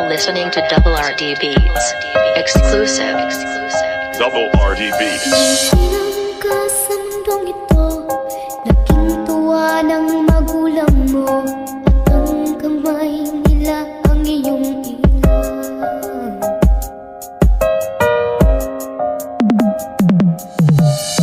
Listening to Double RD Beats. Exclusive. Double RD Beats. Sinang ka sa mundong ito, naging tuwa ng magulang mo, at ang kamay nila ang iyong ilan.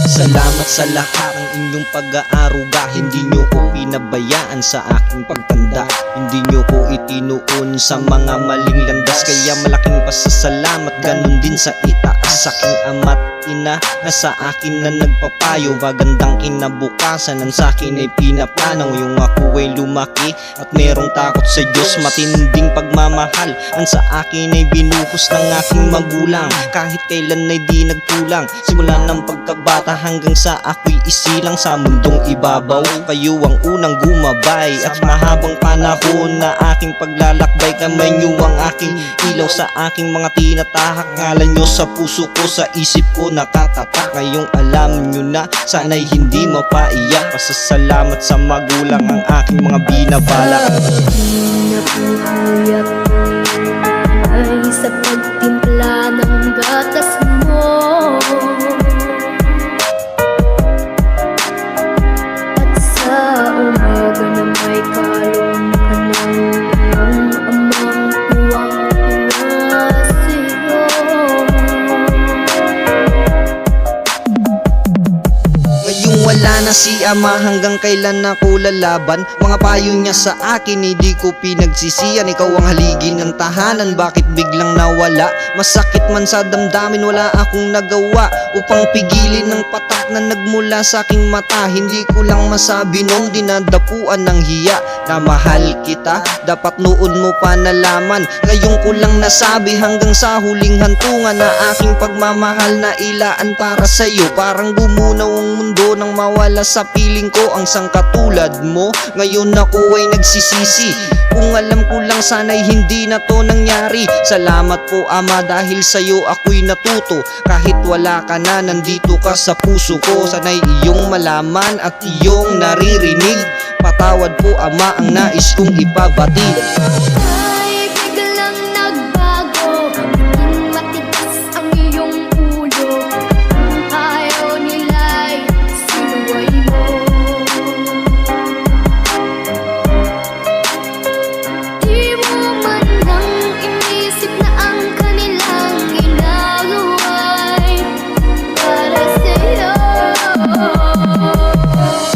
Salamat sa lahat ng inyong pag-aaruga. Hindi nyo ko pinabayaan sa aking pagtanda. Hindi nyo ko itinuon sa mga maling landas. Kaya malaking pasasalamat, ganun din sa itaas. Aking ama't ina na sa akin na nagpapayo. Magandang kinabukasan ang sa akin ay pinaplano. Yung ako ay lumaki at merong takot sa Diyos. Matinding pagmamahal ang sa akin ay binuhos ng aking magulang. Kahit kailan ay di nagkulang, simula ng pagkabata hanggang sa ako'y isilang sa mundong ibabaw. Kayo ang unang gumabay at mahabang panahon na aking paglalakbay. Kamay nyo ang aking ilaw sa aking mga tinatahak. Ngalan nyo sa puso ko, sa isip ko nakatatak. Ngayong alam nyo na, sana'y hindi mapaiyak. Pasasalamat sa magulang ang aking mga binabalak. Napupuyat ay sa pagtimpla ng gatas mo, at sa umaga na may kalong ka ng iyong amang tuwang-tuwa sa'yo. Ngayong wala na si ama, hanggang kailan ako lalaban? Mga payo niya sa akin, hindi ko pinagsisiyan. Ikaw ang haligi ng tahanan, bakit biglang nawala? Masakit man sa damdamin, wala akong nagawa upang pigilin ng patak na nagmula sa aking mata. Hindi ko lang masabi noon, dinadapuan ng hiya na mahal kita. Dapat noon mo pa nalaman, ngayon ko lang nasabi hanggang sa huling hantungan na aking pagmamahal na ilaan para sa'yo. Parang gumunaw ang mundo nang mawala sa piling ko ang sangkatulad mo. Ngayon ako ay nagsisisi, kung alam ko lang sana'y hindi na to nangyari. Salamat po ama, dahil sa'yo ako'y natuto. Kahit wala ka na, nandito ka sa puso ko. Sana'y iyong malaman at iyong naririnig. Patawad po ama ang nais kong ipabatid. Ay biglang nagbago, naging matigas ang iyong ulo. Ayaw nila'y sinuway mo. Di mo man lang inisip na ang kanilang ginagawa'y para sa'yo.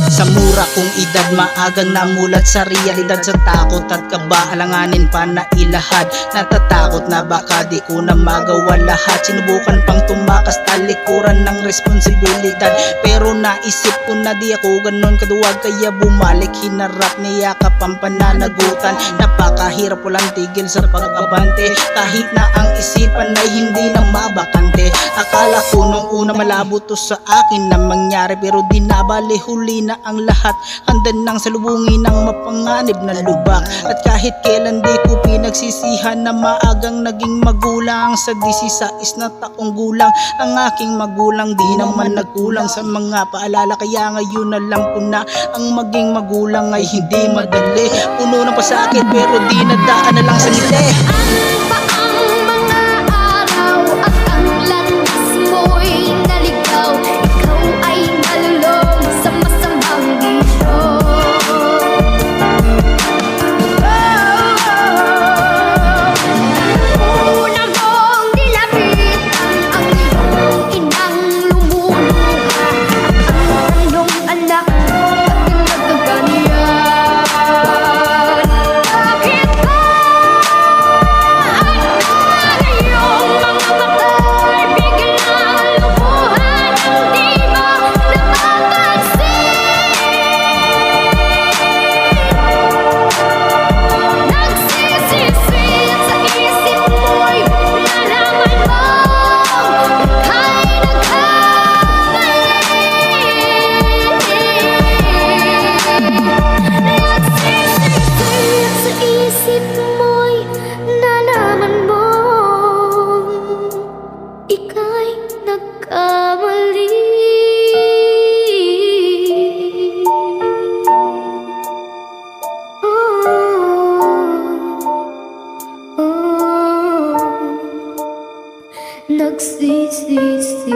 Sa mura kong edad, maagang namulat sa realidad. Sa takot at kaba, alanganin pa na ilahad. Natatakot na baka di ko na magawa lahat. Sinubukan pang tumakas, talikuran ng responsibilidad. Pero naisip ko na di ako ganon kaduwag, kaya bumalik, hinarap, niyakap ang pananagutan. Napakahirap, walang tigil sa pag-abante, kahit na ang isipan ay hindi na mabakante. Akala ko nung una malabo to sa akin na mangyari, pero di nabali, huli na ang lahat. Handa nang salubungin ng mapanganib na lubak. At kahit kailan di ko pinagsisihan na maagang naging magulang. Sa 16 na taong gulang ang aking magulang, di naman nagkulang sa mga paalala. Kaya ngayon alam ko na ang maging magulang ay hindi madali. Puno ng pasakit pero di nadaan na lang sa ngiti. Ano pa ang mga araw at ang landas mo'y naligaw? Ikaw ay nalulong sa masamang bisyo. Una mong nilapitan ang iyong inang lumuluha, at ang tanong anak, bakit nagkaganyan? Bakit ba nagsisisi